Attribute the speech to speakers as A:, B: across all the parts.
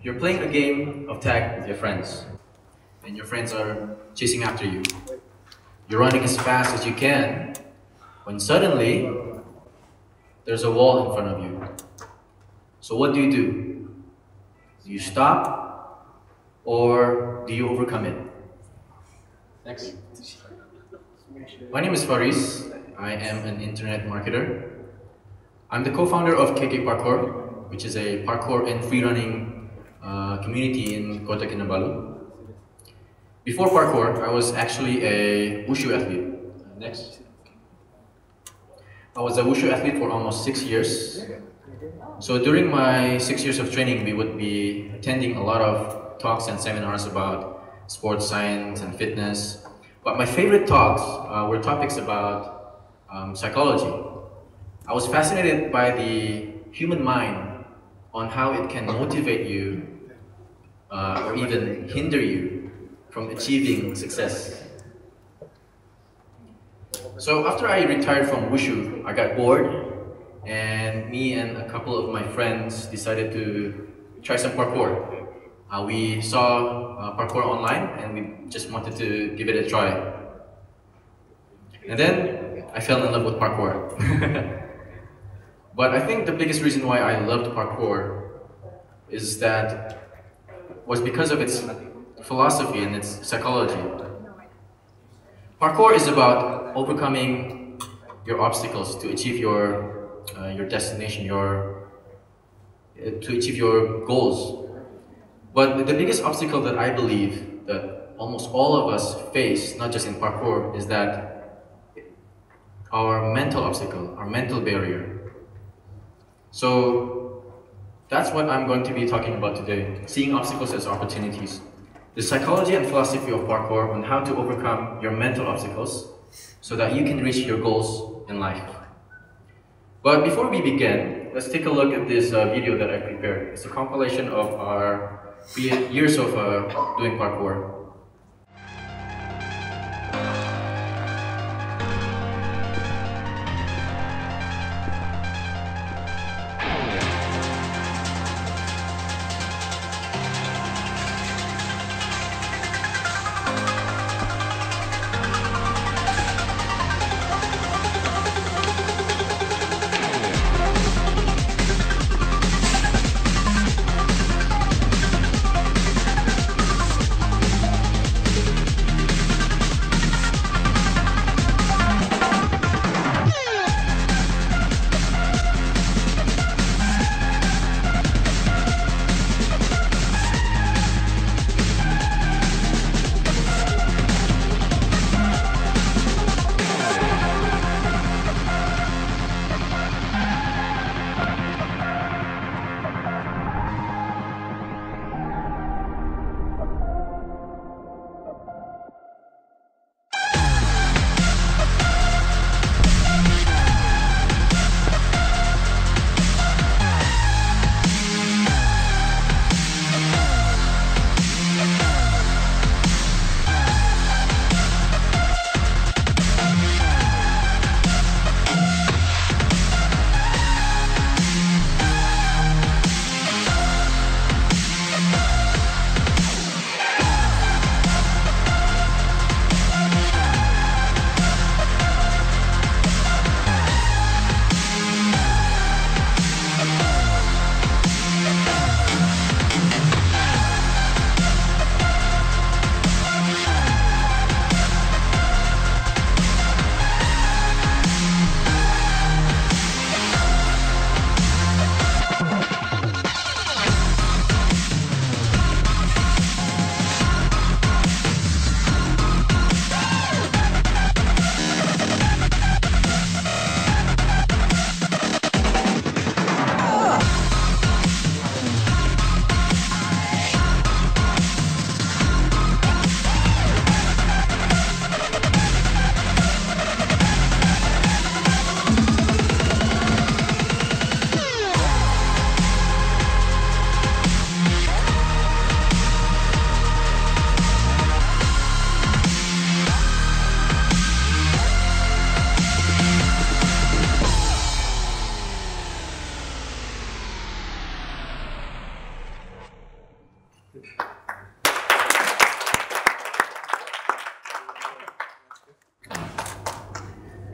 A: You're playing a game of tag with your friends, and your friends are chasing after you. You're running as fast as you can, when suddenly there's a wall in front of you. So what do? Do you stop or do you overcome it? Next. My name is Faris. I am an internet marketer. I'm the co-founder of KK Parkour, which is a parkour and freerunning community in Kota Kinabalu. Before parkour, I was actually a wushu athlete. Next. I was a wushu athlete for almost 6 years. So during my 6 years of training, we would be attending a lot of talks and seminars about sports science and fitness. But my favorite talks were topics about psychology. I was fascinated by the human mind on how it can motivate you or even hinder you from achieving success. So after I retired from wushu, I got bored, and me and a couple of my friends decided to try some parkour. We saw parkour online, and we just wanted to give it a try. And then I fell in love with parkour. But I think the biggest reason why I loved parkour is that was because of its philosophy and its psychology. Parkour is about overcoming your obstacles to achieve your destination, to achieve your goals. But the biggest obstacle that I believe that almost all of us face, not just in parkour, is that our mental obstacle, our mental barrier. So that's what I'm going to be talking about today, seeing obstacles as opportunities. The psychology and philosophy of parkour on how to overcome your mental obstacles so that you can reach your goals in life. But before we begin, let's take a look at this video that I prepared. It's a compilation of our years of doing parkour.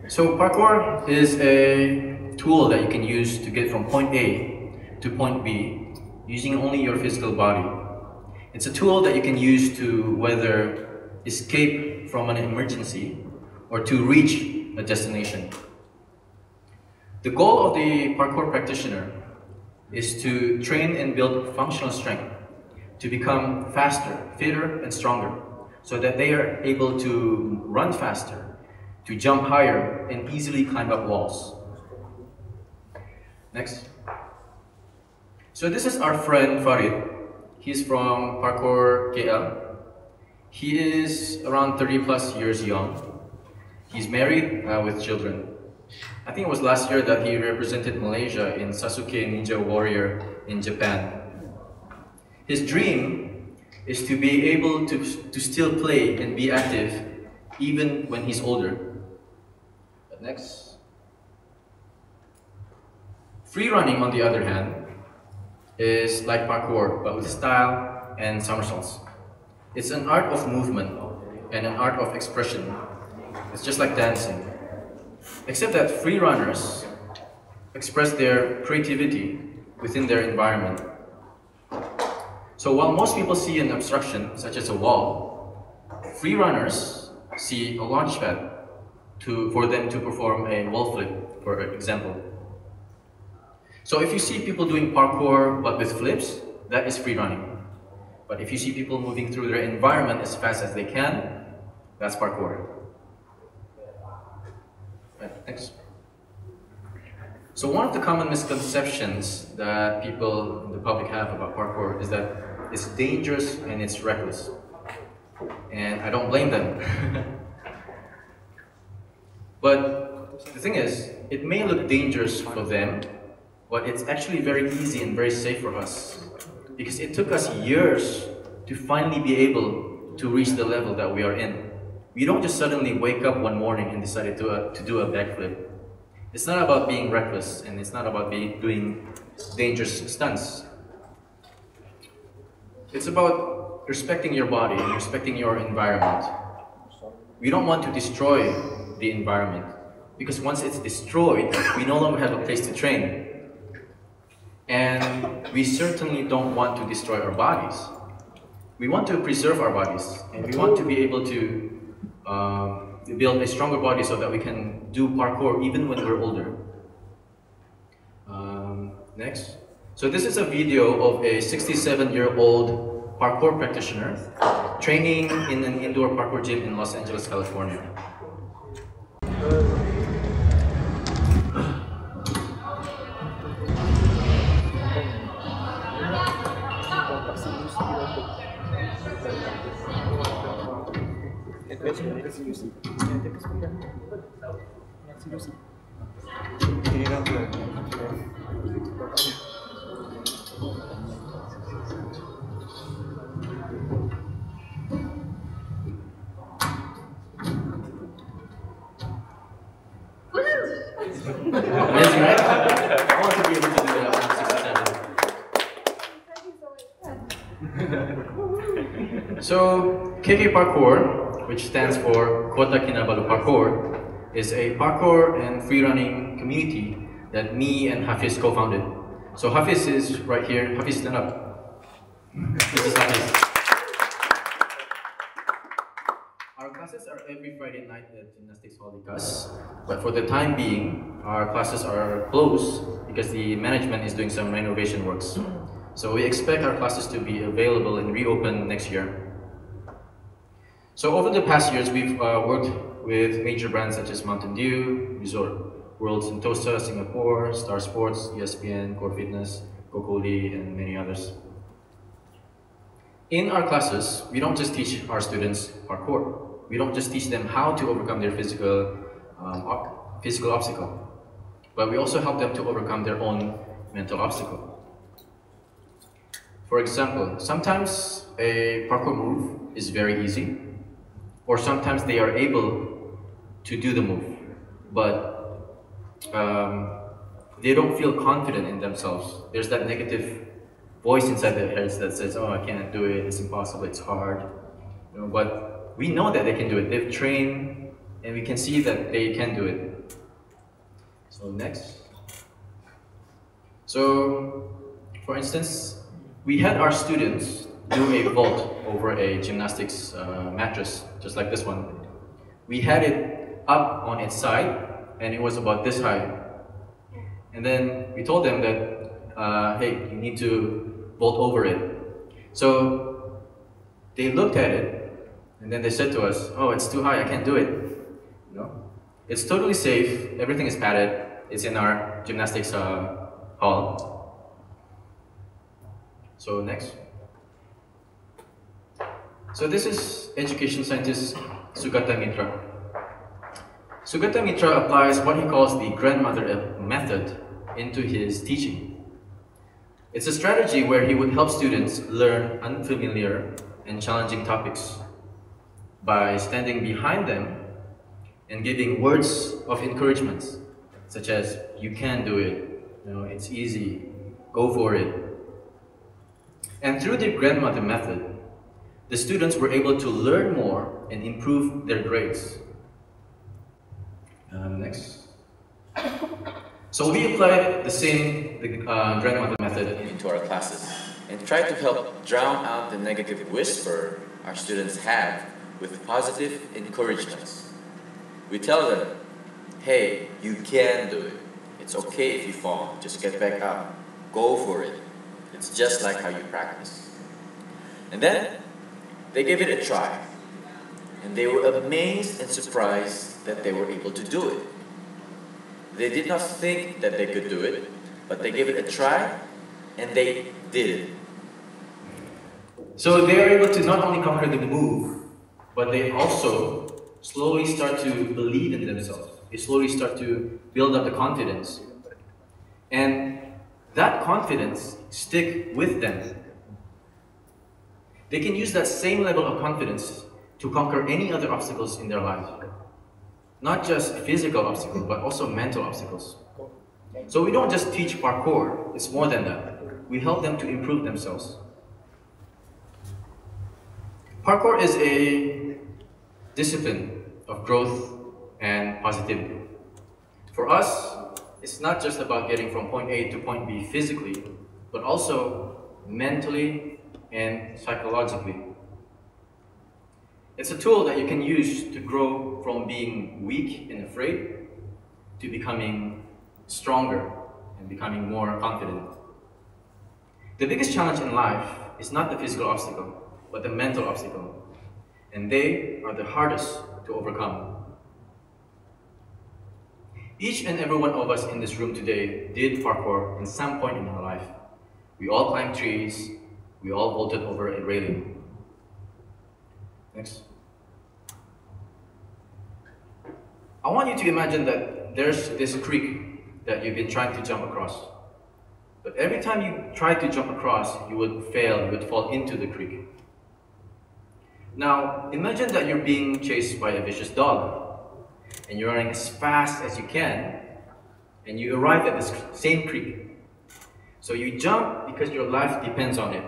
A: So parkour is a tool that you can use to get from point A to point B using only your physical body. It's a tool that you can use to whether escape from an emergency or to reach a destination. The goal of the parkour practitioner is to train and build functional strength, to become faster, fitter, and stronger, so that they are able to run faster, to jump higher, and easily climb up walls. Next. So this is our friend Farid. He's from Parkour KL. He is around 30 plus years young. He's married with children. I think it was last year that he represented Malaysia in Sasuke Ninja Warrior in Japan. His dream is to be able to still play and be active even when he's older. Next. Free running, on the other hand, is like parkour, but with style and somersaults. It's an art of movement and an art of expression. It's just like dancing. Except that free runners express their creativity within their environment. So while most people see an obstruction, such as a wall, free runners see a launch pad for them to perform a wall flip, for example. So if you see people doing parkour but with flips, that is free running. But if you see people moving through their environment as fast as they can, that's parkour. Right, next. So one of the common misconceptions that people in the public have about parkour is that it's dangerous and it's reckless. And I don't blame them. But the thing is, it may look dangerous for them, but it's actually very easy and very safe for us. Because it took us years to finally be able to reach the level that we are in. We don't just suddenly wake up one morning and decide to do a backflip. It's not about being reckless, and it's not about doing dangerous stunts. It's about respecting your body and respecting your environment. We don't want to destroy the environment, because once it's destroyed, we no longer have a place to train. And we certainly don't want to destroy our bodies. We want to preserve our bodies, and we want to be able to build a stronger body so that we can do parkour even when we're older. Next. So this is a video of a 67-year-old parkour practitioner training in an indoor parkour gym in Los Angeles, California. Amazing, right? I want to be able to do that when I'm 67. So, KK Parkour, which stands for Kota Kinabalu Parkour, is a parkour and free running community that me and Hafiz co-founded. So Hafiz is right here. Hafiz, stand up. This is Hafiz. Our classes are every Friday night at Gymnastics Hall Likas, but for the time being, our classes are closed because the management is doing some renovation works. So we expect our classes to be available and reopen next year. So over the past years, we've worked with major brands such as Mountain Dew, Resort World Sentosa, Singapore, Star Sports, ESPN, Core Fitness, Kokoli, and many others. In our classes, we don't just teach our students parkour. We don't just teach them how to overcome their physical obstacle, but we also help them to overcome their own mental obstacle. For example, sometimes a parkour move is very easy, or sometimes they are able to do the move, but they don't feel confident in themselves. There's that negative voice inside their heads that says, oh, I can't do it, it's impossible, it's hard. You know, but we know that they can do it. They've trained, and we can see that they can do it. So next. So, for instance, we had our students do a vault over a gymnastics mattress, just like this one. We had it up on its side, and it was about this high. And then we told them that, hey, you need to vault over it. So they looked at it, and then they said to us, oh, it's too high, I can't do it. You know? It's totally safe, everything is padded, it's in our gymnastics hall. So next. So this is education scientist Sugata Mitra. Sugata Mitra applies what he calls the grandmother method into his teaching. It's a strategy where he would help students learn unfamiliar and challenging topics by standing behind them and giving words of encouragement, such as, you can do it, you know, it's easy, go for it. And through the grandmother method, the students were able to learn more and improve their grades. Next. So we applied the same grandmother method into our classes and tried to help drown out the negative whisper our students have with positive encouragements. We tell them, hey, you can do it. It's okay if you fall, just get back up. Go for it. It's just like how you practice. And then they gave it a try. And they were amazed and surprised that they were able to do it. They did not think that they could do it, but they gave it a try, and they did it. So they are able to not only conquer the move, but they also slowly start to believe in themselves. They slowly start to build up the confidence. And that confidence stick with them. They can use that same level of confidence to conquer any other obstacles in their life. Not just physical obstacles, but also mental obstacles. So we don't just teach parkour, it's more than that. We help them to improve themselves. Parkour is a discipline of growth and positivity. For us, it's not just about getting from point A to point B physically, but also mentally and psychologically. It's a tool that you can use to grow from being weak and afraid to becoming stronger and becoming more confident. The biggest challenge in life is not the physical obstacle, but the mental obstacle. And they are the hardest to overcome. Each and every one of us in this room today did parkour in some point in our life. We all climbed trees, we all vaulted over a railing. Next. I want you to imagine that there's this creek that you've been trying to jump across. But every time you try to jump across, you would fail, you would fall into the creek. Now, imagine that you're being chased by a vicious dog, and you're running as fast as you can, and you arrive at this same creek. So you jump because your life depends on it.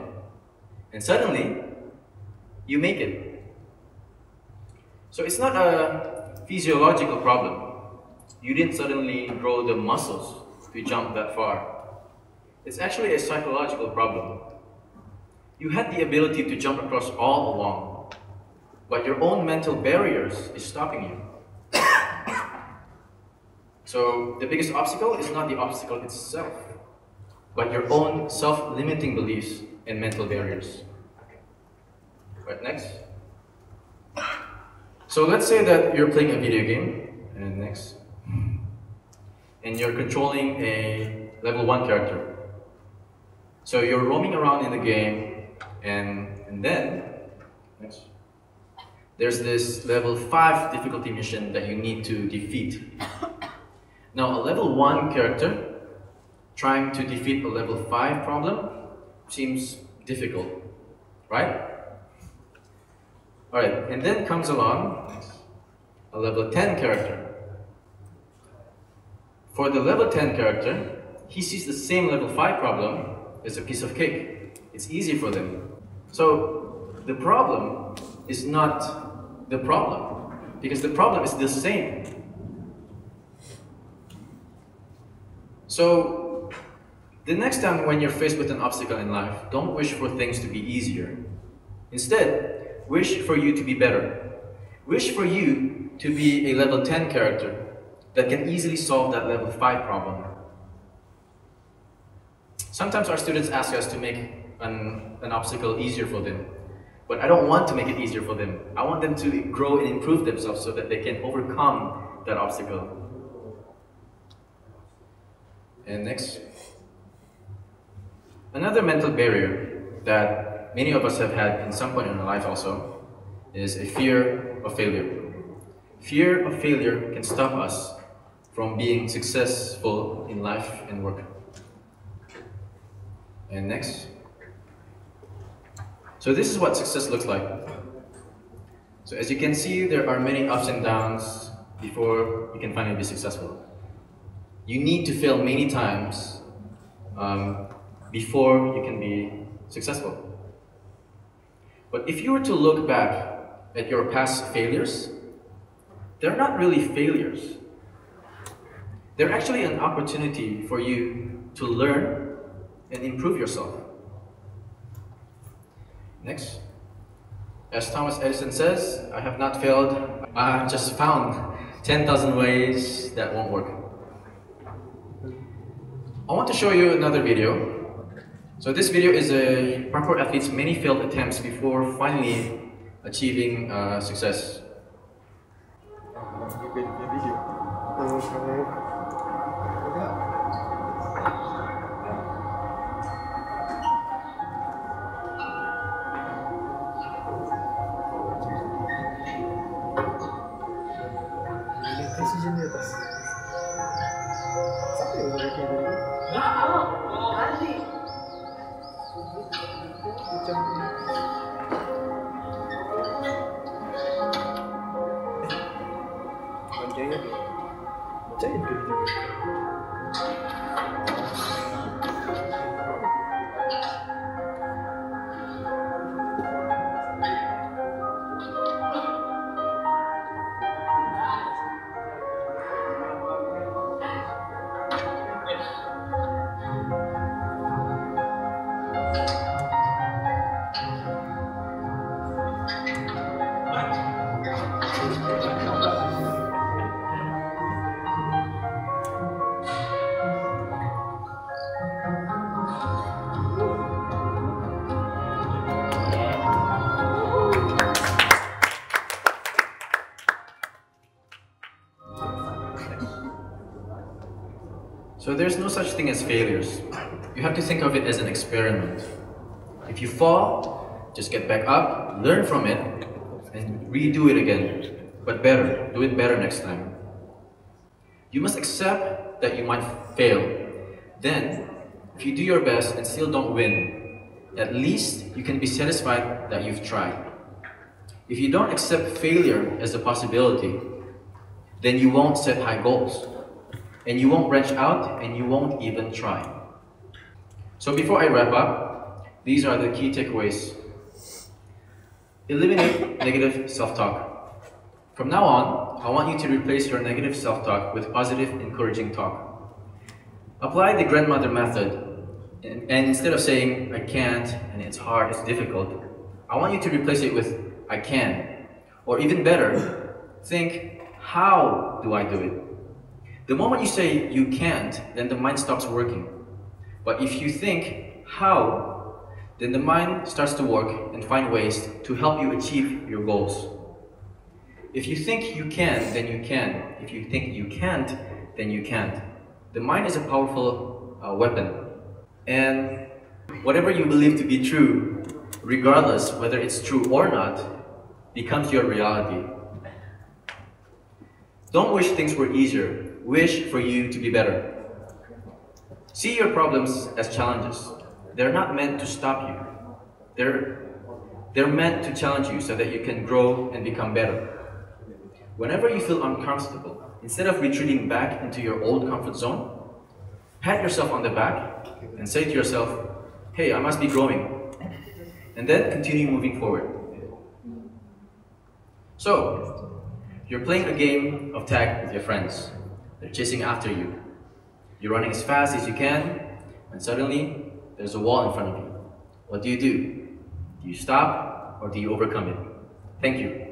A: And suddenly, you make it. So it's not a physiological problem. You didn't suddenly grow the muscles to jump that far. It's actually a psychological problem. You had the ability to jump across all along, but your own mental barriers is stopping you. So the biggest obstacle is not the obstacle itself, but your own self-limiting beliefs and mental barriers. Right, next. So let's say that you're playing a video game, and next. And you're controlling a level 1 character. So you're roaming around in the game, and then, next. There's this level 5 difficulty mission that you need to defeat. Now, a level 1 character trying to defeat a level 5 problem seems difficult, right? Alright, and then comes along a level 10 character. For the level 10 character, he sees the same level 5 problem as a piece of cake. It's easy for them. So the problem is not the problem, because the problem is the same. So the next time when you're faced with an obstacle in life, don't wish for things to be easier. Instead, wish for you to be better. Wish for you to be a level 10 character that can easily solve that level 5 problem. Sometimes our students ask us to make an obstacle easier for them, but I don't want to make it easier for them. I want them to grow and improve themselves so that they can overcome that obstacle. And next. Another mental barrier that many of us have had in some point in our life also is a fear of failure. Fear of failure can stop us from being successful in life and work. And next. So this is what success looks like. So as you can see, there are many ups and downs before you can finally be successful. You need to fail many times before you can be successful. But if you were to look back at your past failures, they're not really failures. They're actually an opportunity for you to learn and improve yourself. Next. As Thomas Edison says, I have not failed, I have just found 10,000 ways that won't work. I want to show you another video. So this video is a parkour athlete's many failed attempts before finally achieving success. So there's no such thing as failures. You have to think of it as an experiment. If you fall, just get back up, learn from it, and redo it again. But better, do it better next time. You must accept that you might fail. Then, if you do your best and still don't win, at least you can be satisfied that you've tried. If you don't accept failure as a possibility, then you won't set high goals. And you won't branch out, and you won't even try. So before I wrap up, these are the key takeaways. Eliminate negative self-talk. From now on, I want you to replace your negative self-talk with positive, encouraging talk. Apply the grandmother method, and instead of saying, I can't, and it's hard, it's difficult, I want you to replace it with, I can. Or even better, think, how do I do it? The moment you say you can't, then the mind stops working. But if you think how, then the mind starts to work and find ways to help you achieve your goals. If you think you can, then you can. If you think you can't, then you can't. The mind is a powerful weapon. And whatever you believe to be true, regardless whether it's true or not, becomes your reality. Don't wish things were easier. Wish for you to be better. See your problems as challenges. They're not meant to stop you. They're meant to challenge you so that you can grow and become better. Whenever you feel uncomfortable, instead of retreating back into your old comfort zone, pat yourself on the back and say to yourself, hey, I must be growing. and then continue moving forward. So, you're playing a game of tag with your friends. They're chasing after you. You're running as fast as you can, and suddenly there's a wall in front of you. What do? Do you stop or do you overcome it? Thank you.